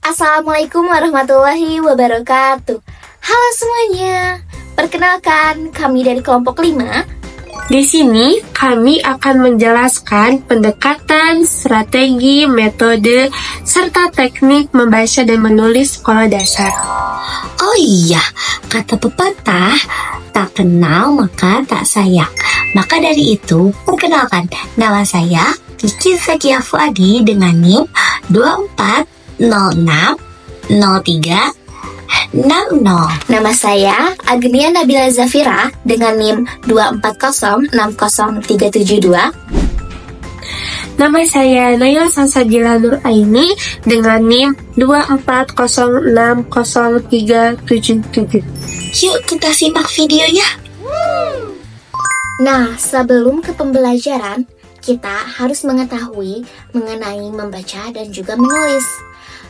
Assalamualaikum warahmatullahi wabarakatuh. Halo semuanya, perkenalkan kami dari kelompok 5. Di sini kami akan menjelaskan pendekatan, strategi, metode, serta teknik membaca dan menulis sekolah dasar. Oh iya, kata pepatah, tak kenal maka tak sayang. Maka dari itu, perkenalkan, nama saya Kiki Zakia Fuadi dengan NIM 24060360. Nama saya Agnia Nabila Zafira dengan NIM 240603772. Nama saya Naila Salsabila Nur Aini dengan NIM 24060377. Yuk kita simak videonya. Nah, sebelum ke pembelajaran, kita harus mengetahui mengenai membaca dan juga menulis.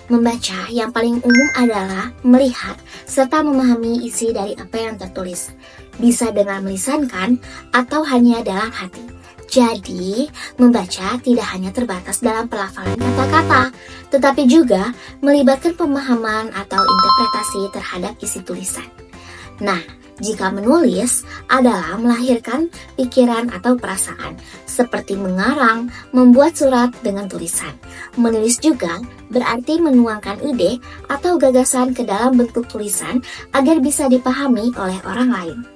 Membaca yang paling umum adalah melihat serta memahami isi dari apa yang tertulis. Bisa dengan melisankan atau hanya dalam hati. Jadi, membaca tidak hanya terbatas dalam pelafalan kata-kata, tetapi juga melibatkan pemahaman atau interpretasi terhadap isi tulisan. Nah, jika menulis adalah melahirkan pikiran atau perasaan, seperti mengarang, membuat surat dengan tulisan. Menulis juga berarti menuangkan ide atau gagasan ke dalam bentuk tulisan agar bisa dipahami oleh orang lain.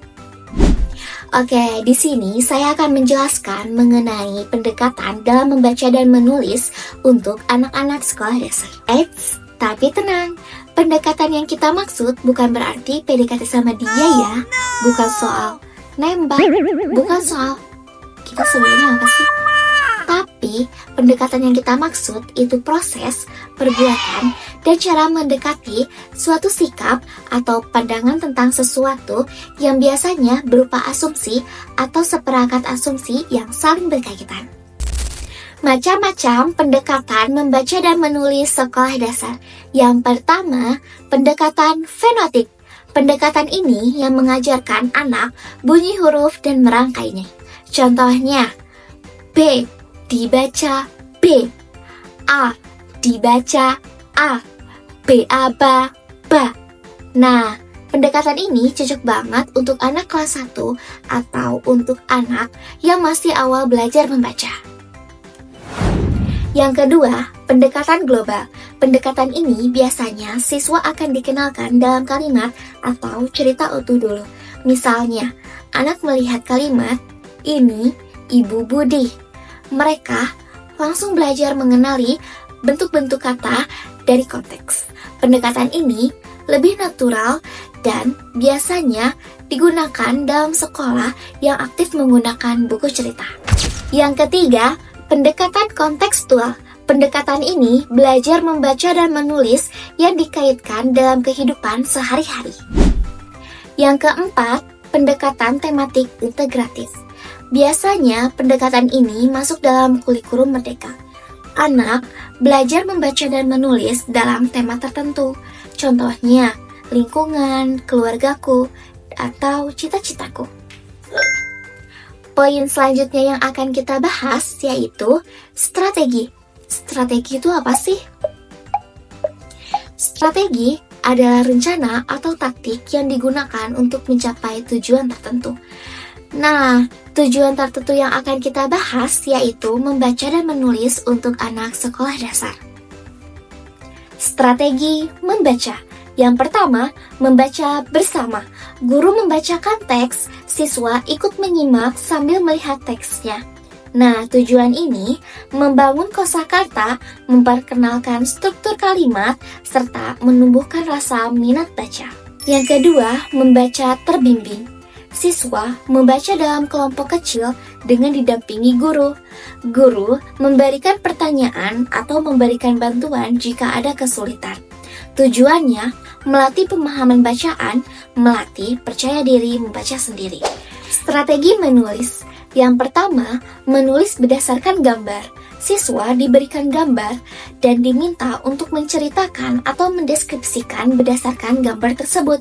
Oke, di sini saya akan menjelaskan mengenai pendekatan dalam membaca dan menulis untuk anak-anak sekolah dasar. Tapi tenang, pendekatan yang kita maksud bukan berarti PDKT sama dia ya. Bukan soal nembak, bukan soal kita sebenarnya apa sih. Tapi pendekatan yang kita maksud itu proses, perbuatan, dan cara mendekati suatu sikap atau pandangan tentang sesuatu yang biasanya berupa asumsi atau seperangkat asumsi yang saling berkaitan. Macam-macam pendekatan membaca dan menulis sekolah dasar. Yang pertama, pendekatan fenotip. Pendekatan ini yang mengajarkan anak bunyi huruf dan merangkainya. Contohnya, B dibaca B, A dibaca A, B A ba ba. Nah, pendekatan ini cocok banget untuk anak kelas 1 atau untuk anak yang masih awal belajar membaca. Yang kedua, pendekatan global. Pendekatan ini biasanya siswa akan dikenalkan dalam kalimat atau cerita utuh dulu. Misalnya, anak melihat kalimat, "Ini Ibu Budi." Mereka langsung belajar mengenali bentuk-bentuk kata dari konteks. Pendekatan ini lebih natural dan biasanya digunakan dalam sekolah yang aktif menggunakan buku cerita. Yang ketiga, pendekatan kontekstual. Pendekatan ini belajar membaca dan menulis yang dikaitkan dalam kehidupan sehari-hari. Yang keempat, pendekatan tematik integratif. Biasanya pendekatan ini masuk dalam kurikulum merdeka. Anak belajar membaca dan menulis dalam tema tertentu. Contohnya, lingkungan, keluargaku, atau cita-citaku. Poin selanjutnya yang akan kita bahas yaitu strategi. Strategi itu apa sih? Strategi adalah rencana atau taktik yang digunakan untuk mencapai tujuan tertentu. Nah, tujuan tertentu yang akan kita bahas yaitu membaca dan menulis untuk anak sekolah dasar. Strategi membaca. Yang pertama, membaca bersama. Guru membacakan teks, siswa ikut menyimak sambil melihat teksnya. Nah, tujuan ini membangun kosakata, memperkenalkan struktur kalimat, serta menumbuhkan rasa minat baca. Yang kedua, membaca terbimbing. Siswa membaca dalam kelompok kecil dengan didampingi guru. Guru memberikan pertanyaan atau memberikan bantuan jika ada kesulitan. Tujuannya melatih pemahaman bacaan, melatih percaya diri membaca sendiri. Strategi menulis. Yang pertama, menulis berdasarkan gambar. Siswa diberikan gambar dan diminta untuk menceritakan atau mendeskripsikan berdasarkan gambar tersebut.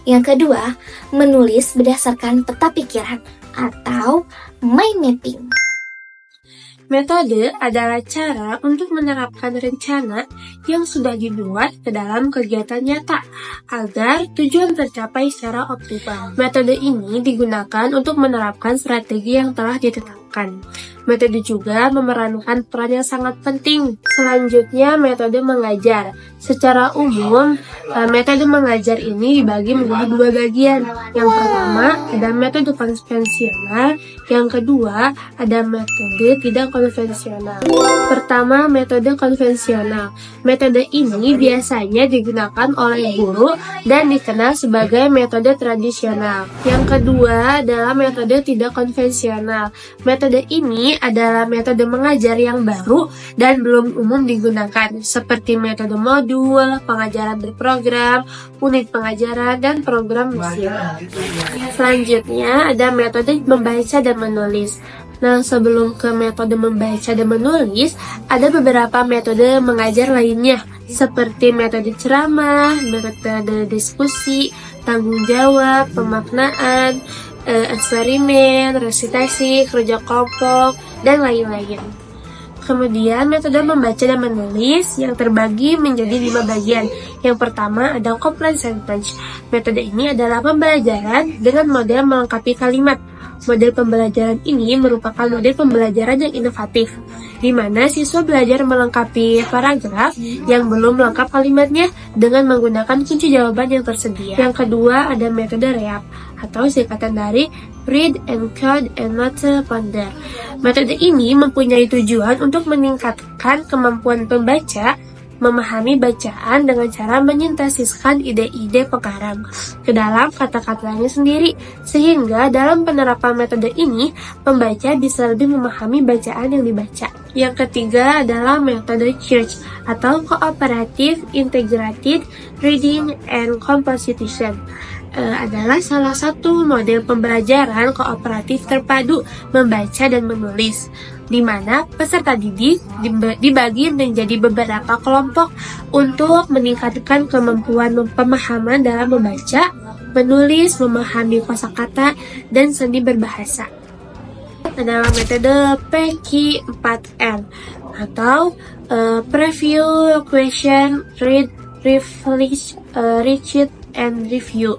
Yang kedua, menulis berdasarkan peta pikiran atau mind mapping. Metode adalah cara untuk menerapkan rencana yang sudah dibuat ke dalam kegiatan nyata agar tujuan tercapai secara optimal. Metode ini digunakan untuk menerapkan strategi yang telah ditetapkan. Metode juga memerankan peran yang sangat penting. Selanjutnya, metode mengajar. Secara umum, metode mengajar ini dibagi menjadi dua bagian. Yang pertama, ada metode konvensional. Yang kedua, ada metode tidak konvensional. Pertama, metode konvensional. Metode ini biasanya digunakan oleh guru dan dikenal sebagai metode tradisional. Yang kedua adalah metode tidak konvensional. Metode ini adalah metode mengajar yang baru dan belum umum digunakan, seperti metode modul, pengajaran berprogram, unit pengajaran, dan program mesin. Selanjutnya ada metode membaca dan menulis. Nah, sebelum ke metode membaca dan menulis, ada beberapa metode mengajar lainnya, seperti metode ceramah, metode diskusi, tanggung jawab, pemaknaan, eksperimen, resitasi, kerja kelompok, dan lain-lain. Kemudian metode membaca dan menulis yang terbagi menjadi 5 bagian. Yang pertama ada complete sentence. Metode ini adalah pembelajaran dengan model melengkapi kalimat. Model pembelajaran ini merupakan model pembelajaran yang inovatif, di mana siswa belajar melengkapi paragraf yang belum lengkap kalimatnya dengan menggunakan kunci jawaban yang tersedia. Yang kedua ada metode REAP atau singkatan dari Read, Encode, and Note Ponder. Metode ini mempunyai tujuan untuk meningkatkan kemampuan pembaca memahami bacaan dengan cara menyintesiskan ide-ide pengarang ke dalam kata-katanya sendiri, sehingga dalam penerapan metode ini, pembaca bisa lebih memahami bacaan yang dibaca. Yang ketiga adalah metode CIRC atau Cooperative Integrated Reading and Composition. Adalah salah satu model pembelajaran kooperatif terpadu membaca dan menulis, di mana peserta didik dibagi menjadi beberapa kelompok untuk meningkatkan kemampuan pemahaman dalam membaca, menulis, memahami kosakata, dan seni berbahasa. Adalah metode PQ4M atau Preview, Question, Read, Refresh, Recheat, and Review.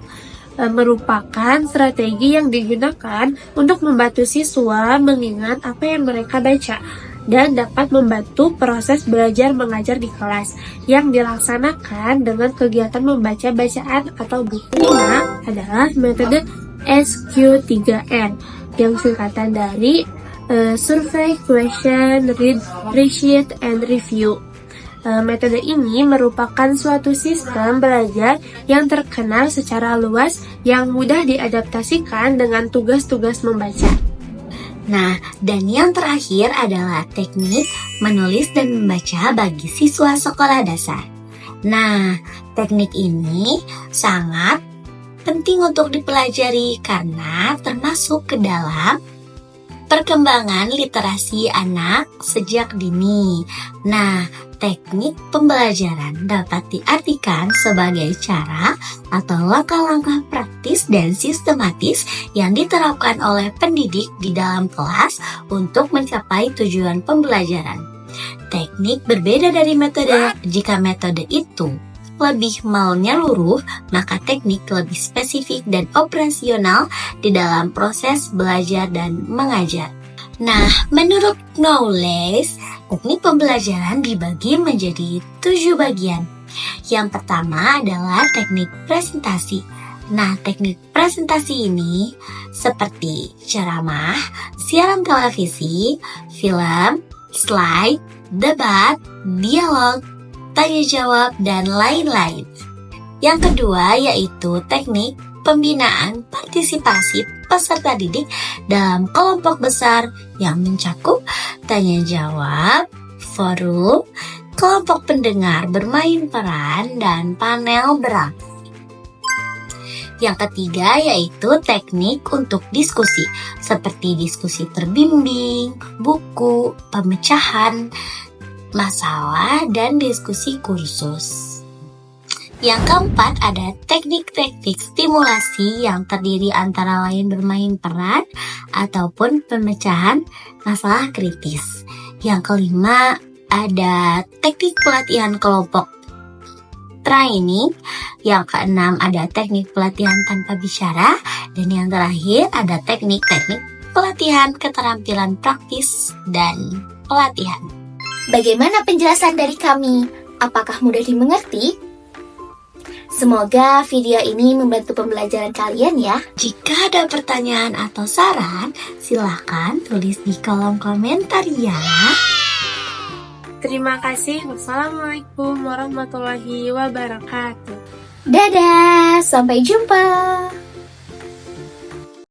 Merupakan strategi yang digunakan untuk membantu siswa mengingat apa yang mereka baca dan dapat membantu proses belajar mengajar di kelas yang dilaksanakan dengan kegiatan membaca bacaan atau buku. Adalah metode SQ3N yang singkatan dari Survey, Question, Read, Recheat, and Review. Metode ini merupakan suatu sistem belajar yang terkenal secara luas yang mudah diadaptasikan dengan tugas-tugas membaca. Nah, dan yang terakhir adalah teknik menulis dan membaca bagi siswa sekolah dasar. Nah, teknik ini sangat penting untuk dipelajari karena termasuk ke dalam perkembangan literasi anak sejak dini. Nah, teknik pembelajaran dapat diartikan sebagai cara atau langkah-langkah praktis dan sistematis yang diterapkan oleh pendidik di dalam kelas untuk mencapai tujuan pembelajaran. Teknik berbeda dari metode. Jika metode itu lebih menyeluruh, maka teknik lebih spesifik dan operasional di dalam proses belajar dan mengajar. Nah, menurut Knowles, teknik pembelajaran dibagi menjadi 7 bagian. Yang pertama adalah teknik presentasi. Nah, teknik presentasi ini seperti ceramah, siaran televisi, film, slide, debat, dialog, tanya jawab, dan lain-lain. Yang kedua yaitu teknik pembinaan partisipasi peserta didik dalam kelompok besar yang mencakup tanya jawab, forum, kelompok pendengar bermain peran, dan panel berakhir. Yang ketiga yaitu teknik untuk diskusi, seperti diskusi terbimbing, buku, pemecahan masalah, dan diskusi kursus. Yang keempat ada teknik-teknik stimulasi yang terdiri antara lain bermain peran ataupun pemecahan masalah kritis. Yang kelima, ada teknik pelatihan kelompok training. Yang keenam, ada teknik pelatihan tanpa bicara. Dan yang terakhir, ada teknik-teknik pelatihan keterampilan praktis dan pelatihan. Bagaimana penjelasan dari kami? Apakah mudah dimengerti? Semoga video ini membantu pembelajaran kalian ya. Jika ada pertanyaan atau saran, silakan tulis di kolom komentar ya. Terima kasih. Wassalamualaikum warahmatullahi wabarakatuh. Dadah, sampai jumpa.